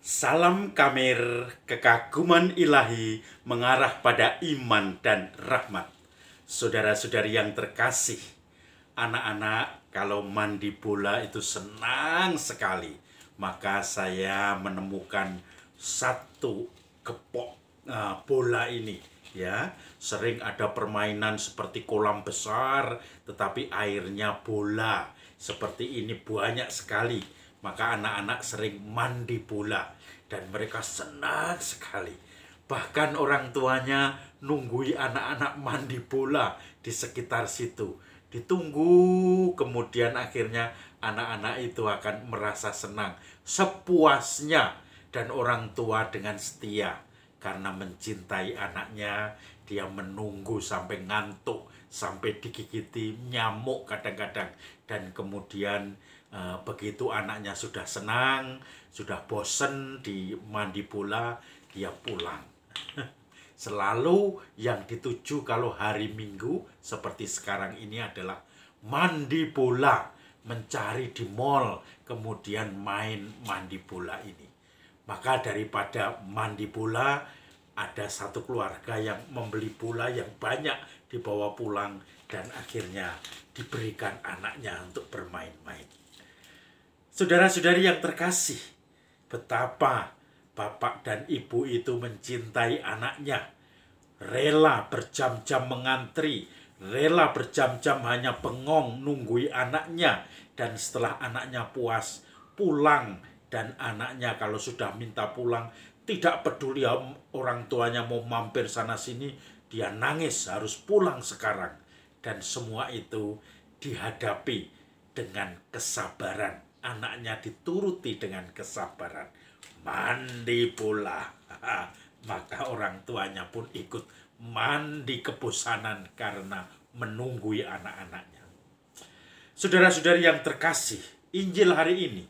Salam Kamir, kekaguman ilahi mengarah pada iman dan rahmat. Saudara-saudari yang terkasih, anak-anak kalau mandi bola itu senang sekali. Maka saya menemukan satu gepok bola ini, ya. Sering ada permainan seperti kolam besar, tetapi airnya bola. Seperti ini banyak sekali. Maka anak-anak sering mandi bola dan mereka senang sekali. Bahkan orang tuanya nunggui anak-anak mandi bola di sekitar situ. Ditunggu, kemudian akhirnya anak-anak itu akan merasa senang sepuasnya, dan orang tua dengan setia karena mencintai anaknya, dia menunggu sampai ngantuk, sampai digigiti nyamuk kadang-kadang, dan kemudian begitu anaknya sudah senang, sudah bosen di mandi bola, dia pulang. Selalu yang dituju kalau hari Minggu seperti sekarang ini adalah mandi bola, mencari di mall, kemudian main mandi bola ini. Maka daripada mandi bola, ada satu keluarga yang membeli bola yang banyak dibawa pulang dan akhirnya diberikan anaknya untuk bermain-main. Saudara-saudari yang terkasih, betapa bapak dan ibu itu mencintai anaknya, rela berjam-jam mengantri, rela berjam-jam hanya bengong nunggui anaknya, dan setelah anaknya puas, pulang. Dan anaknya kalau sudah minta pulang, tidak peduli orang tuanya mau mampir sana-sini, dia nangis harus pulang sekarang. Dan semua itu dihadapi dengan kesabaran. Anaknya dituruti dengan kesabaran. Mandi bola. Maka orang tuanya pun ikut mandi kebosanan karena menunggui anak-anaknya. Saudara-saudari yang terkasih, Injil hari ini,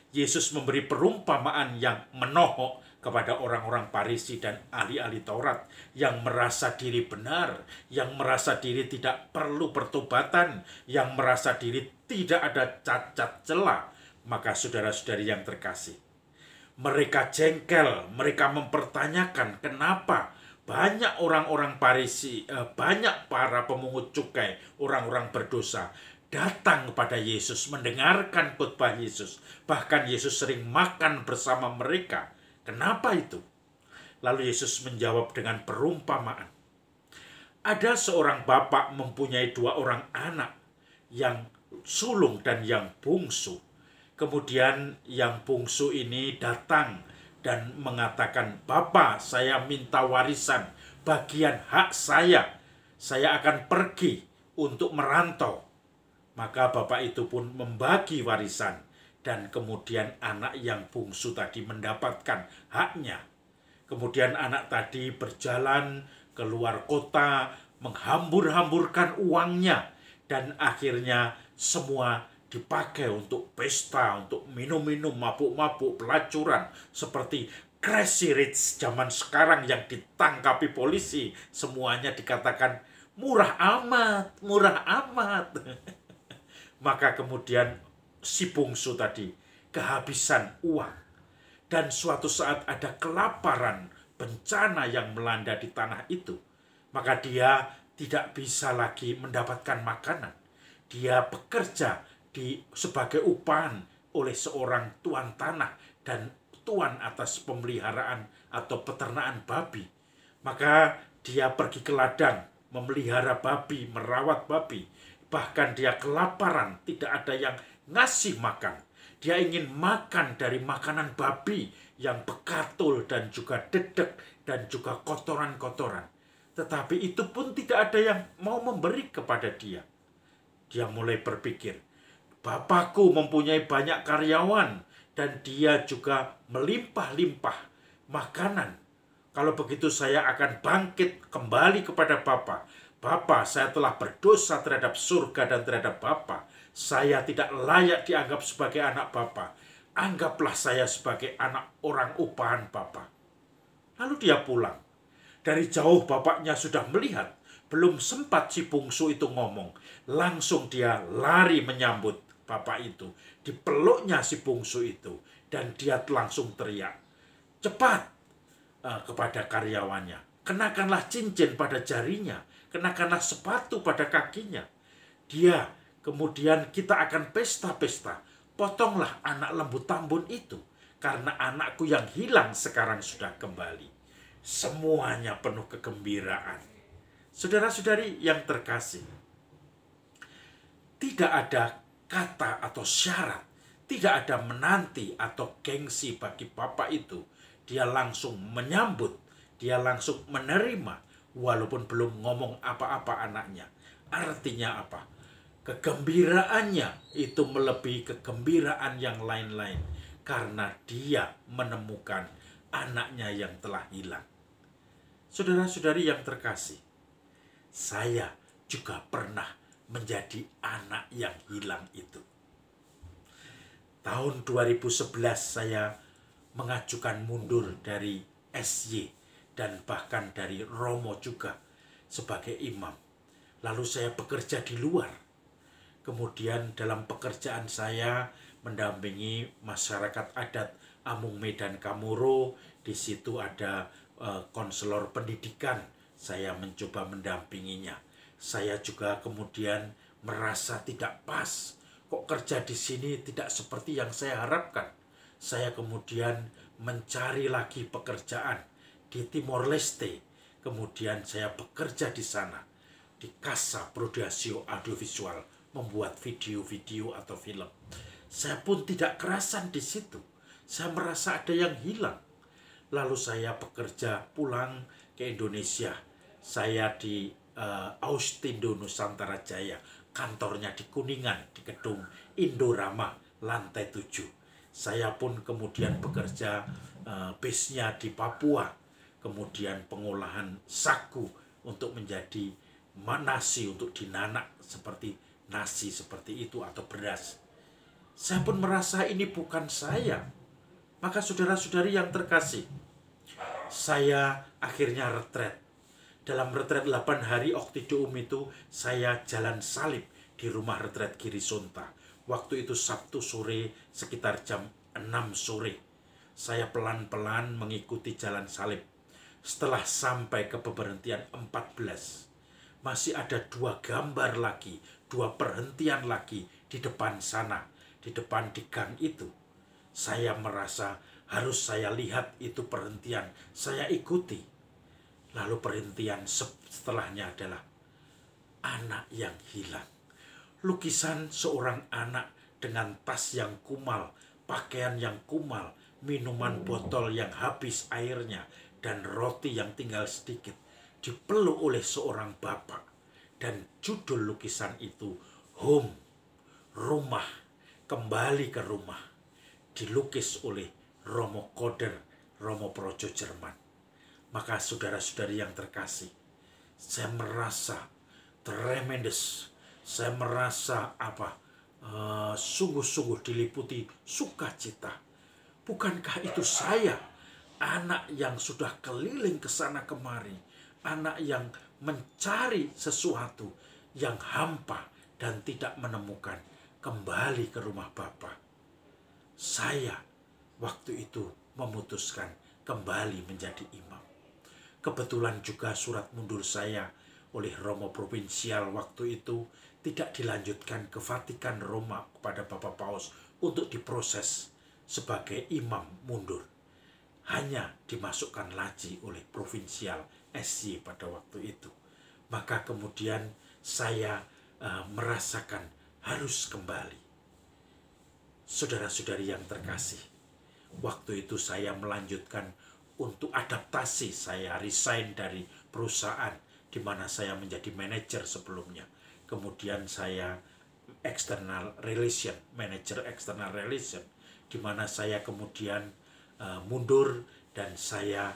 Yesus memberi perumpamaan yang menohok kepada orang-orang Farisi dan ahli-ahli Taurat yang merasa diri benar, yang merasa diri tidak perlu pertobatan, yang merasa diri tidak ada cacat celah. Maka saudara-saudari yang terkasih, mereka jengkel, mereka mempertanyakan kenapa banyak orang-orang Farisi, banyak para pemungut cukai, orang-orang berdosa datang kepada Yesus, mendengarkan khotbah Yesus. Bahkan Yesus sering makan bersama mereka. Kenapa itu? Lalu Yesus menjawab dengan perumpamaan. Ada seorang bapak mempunyai 2 orang anak, yang sulung dan yang bungsu. Kemudian yang bungsu ini datang dan mengatakan, "Bapak, saya minta warisan, bagian hak saya. Saya akan pergi untuk merantau." Maka bapak itu pun membagi warisan, dan kemudian anak yang bungsu tadi mendapatkan haknya. Kemudian anak tadi berjalan keluar kota, menghambur-hamburkan uangnya, dan akhirnya semua dipakai untuk pesta, untuk minum-minum, mabuk-mabuk, pelacuran, seperti Crazy Rich zaman sekarang yang ditangkapi polisi. Semuanya dikatakan murah amat, murah amat. Maka kemudian si bungsu tadi kehabisan uang. Dan suatu saat ada kelaparan, bencana yang melanda di tanah itu. Maka dia tidak bisa lagi mendapatkan makanan. Dia bekerja sebagai upahan oleh seorang tuan tanah dan tuan atas pemeliharaan atau peternakan babi. Maka dia pergi ke ladang, memelihara babi, merawat babi. Bahkan dia kelaparan, tidak ada yang ngasih makan. Dia ingin makan dari makanan babi yang bekatul dan juga dedek dan juga kotoran-kotoran. Tetapi itu pun tidak ada yang mau memberi kepada dia. Dia mulai berpikir, "Bapakku mempunyai banyak karyawan dan dia juga melimpah-limpah makanan. Kalau begitu saya akan bangkit kembali kepada Bapa. Bapa, saya telah berdosa terhadap surga dan terhadap Bapa. Saya tidak layak dianggap sebagai anak Bapa. Anggaplah saya sebagai anak orang upahan Bapa." Lalu dia pulang. Dari jauh bapaknya sudah melihat. Belum sempat si bungsu itu ngomong, langsung dia lari menyambut bapak itu. Dipeluknya si bungsu itu, dan dia langsung teriak, cepat kepada karyawannya. Kenakanlah cincin pada jarinya, kenakanlah sepatu pada kakinya. Dia kemudian kita akan pesta-pesta. Potonglah anak lembu tambun itu, karena anakku yang hilang sekarang sudah kembali. Semuanya penuh kegembiraan. Saudara-saudari yang terkasih, tidak ada kata atau syarat, tidak ada menanti atau gengsi bagi bapak itu. Dia langsung menyambut, dia langsung menerima, walaupun belum ngomong apa-apa anaknya. Artinya apa? Kegembiraannya itu melebihi kegembiraan yang lain-lain, karena dia menemukan anaknya yang telah hilang. Saudara-saudari yang terkasih, saya juga pernah menjadi anak yang hilang itu. Tahun 2011 saya mengajukan mundur dari SY dan bahkan dari Romo juga sebagai imam. Lalu saya bekerja di luar. Kemudian dalam pekerjaan saya mendampingi masyarakat adat Amung Medan Kamoro. Di situ ada konselor pendidikan. Saya mencoba mendampinginya. Saya juga kemudian merasa tidak pas. Kok kerja di sini tidak seperti yang saya harapkan. Saya kemudian mencari lagi pekerjaan di Timor Leste. Kemudian saya bekerja di sana, di Casa Production Audiovisual, membuat video-video atau film. Saya pun tidak kerasan di situ. Saya merasa ada yang hilang. Lalu saya bekerja pulang ke Indonesia. Saya di Austindo Nusantara Jaya. Kantornya di Kuningan, di gedung Indorama, lantai 7. Saya pun kemudian bekerja base-nya di Papua. Kemudian pengolahan sagu untuk menjadi nasi untuk dinanak seperti nasi seperti itu atau beras. Saya pun merasa ini bukan saya. Maka saudara-saudari yang terkasih, saya akhirnya retret. Dalam retret 8 hari Oktiduum itu, saya jalan salib di rumah retret Girisonta. Waktu itu Sabtu sore sekitar jam 6 sore. Saya pelan-pelan mengikuti jalan salib. Setelah sampai ke pemberhentian 14, masih ada 2 gambar lagi, 2 perhentian lagi di depan sana, di depan di gang itu. Saya merasa harus saya lihat itu perhentian, saya ikuti. Lalu perhentian setelahnya adalah anak yang hilang. Lukisan seorang anak dengan tas yang kumal, pakaian yang kumal, minuman botol yang habis airnya, dan roti yang tinggal sedikit, dipeluk oleh seorang bapak. Dan judul lukisan itu Home, rumah, kembali ke rumah, dilukis oleh Romo Koder, Romo Projo Jerman. Maka saudara-saudari yang terkasih, saya merasa tremendous, saya merasa sungguh-sungguh diliputi sukacita. Bukankah itu saya, anak yang sudah keliling ke sana kemari, anak yang mencari sesuatu yang hampa dan tidak menemukan, kembali ke rumah Bapa. Saya waktu itu memutuskan kembali menjadi imam. Kebetulan juga surat mundur saya oleh Romo Provinsial waktu itu tidak dilanjutkan ke Vatikan Roma kepada Bapak Paus untuk diproses sebagai imam mundur. Hanya dimasukkan lagi oleh Provinsial SY pada waktu itu. Maka kemudian saya merasakan harus kembali. Saudara-saudari yang terkasih, waktu itu saya melanjutkan untuk adaptasi. Saya resign dari perusahaan di mana saya menjadi manajer sebelumnya. Kemudian saya manager external relation, di mana saya kemudian mundur dan saya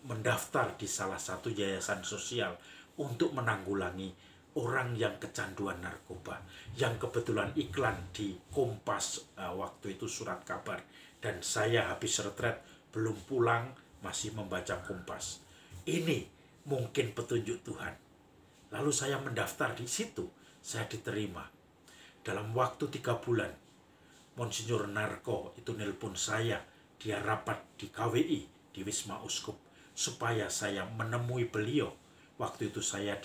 mendaftar di salah satu yayasan sosial untuk menanggulangi orang yang kecanduan narkoba, yang kebetulan iklan di Kompas waktu itu surat kabar, dan saya habis retret belum pulang masih membaca Kompas. Ini mungkin petunjuk Tuhan. Lalu saya mendaftar di situ, saya diterima. Dalam waktu 3 bulan, Monsinyur Narko itu nelpon saya dia rapat di KWI, di Wisma Uskup, supaya saya menemui beliau. Waktu itu saya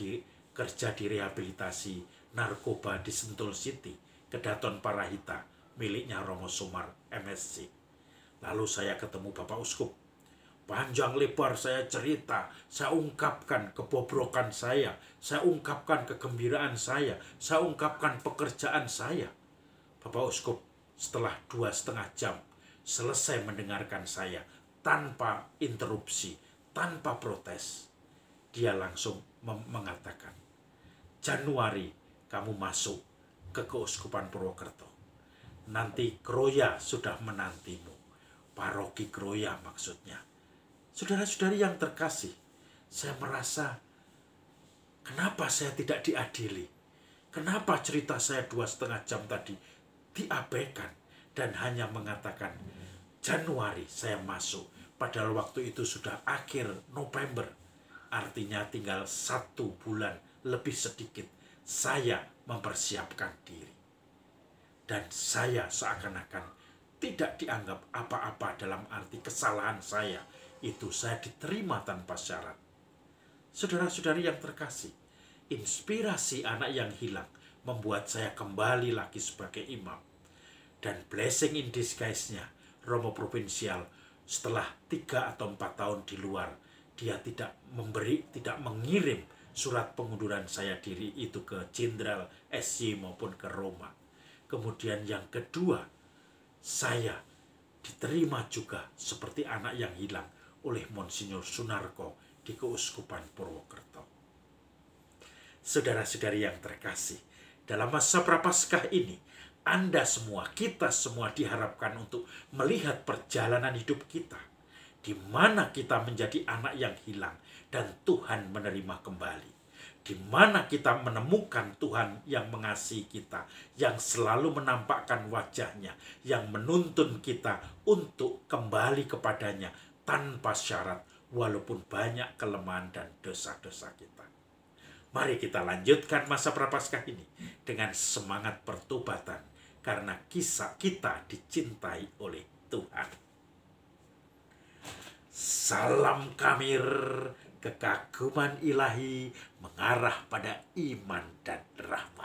kerja di rehabilitasi narkoba di Sentul City, Kedaton Parahita, miliknya Romo Sumar, MSc. Lalu saya ketemu Bapak Uskup. Panjang lebar saya cerita, saya ungkapkan kebobrokan saya ungkapkan kegembiraan saya ungkapkan pekerjaan saya. Bapak Uskup setelah 2,5 jam selesai mendengarkan saya tanpa interupsi, tanpa protes. Dia langsung mengatakan, Januari kamu masuk ke Keuskupan Purwokerto. Nanti Kroya sudah menantimu. Paroki Kroya maksudnya. Saudara-saudari yang terkasih, saya merasa kenapa saya tidak diadili? Kenapa cerita saya 2,5 jam tadi diabaikan dan hanya mengatakan Januari saya masuk, padahal waktu itu sudah akhir November. Artinya tinggal 1 bulan lebih sedikit saya mempersiapkan diri. Dan saya seakan-akan tidak dianggap apa-apa dalam arti kesalahan saya. Itu saya diterima tanpa syarat. Saudara-saudari yang terkasih, inspirasi anak yang hilang membuat saya kembali lagi sebagai imam. Dan blessing in disguise-nya, Romo Provinsial setelah 3 atau 4 tahun di luar, dia tidak mengirim surat pengunduran saya diri itu ke Jenderal SY maupun ke Roma. Kemudian yang kedua, saya diterima juga seperti anak yang hilang oleh Monsinyur Sunarko di Keuskupan Purwokerto. Saudara-saudari yang terkasih, dalam masa Prapaskah ini, Anda semua, kita semua diharapkan untuk melihat perjalanan hidup kita, di mana kita menjadi anak yang hilang dan Tuhan menerima kembali. Di mana kita menemukan Tuhan yang mengasihi kita, yang selalu menampakkan wajahnya, yang menuntun kita untuk kembali kepadanya tanpa syarat, walaupun banyak kelemahan dan dosa-dosa kita. Mari kita lanjutkan masa Prapaskah ini dengan semangat pertobatan, karena kisah kita dicintai oleh Tuhan. Salam Kamir, kekaguman ilahi mengarah pada iman dan rahmat.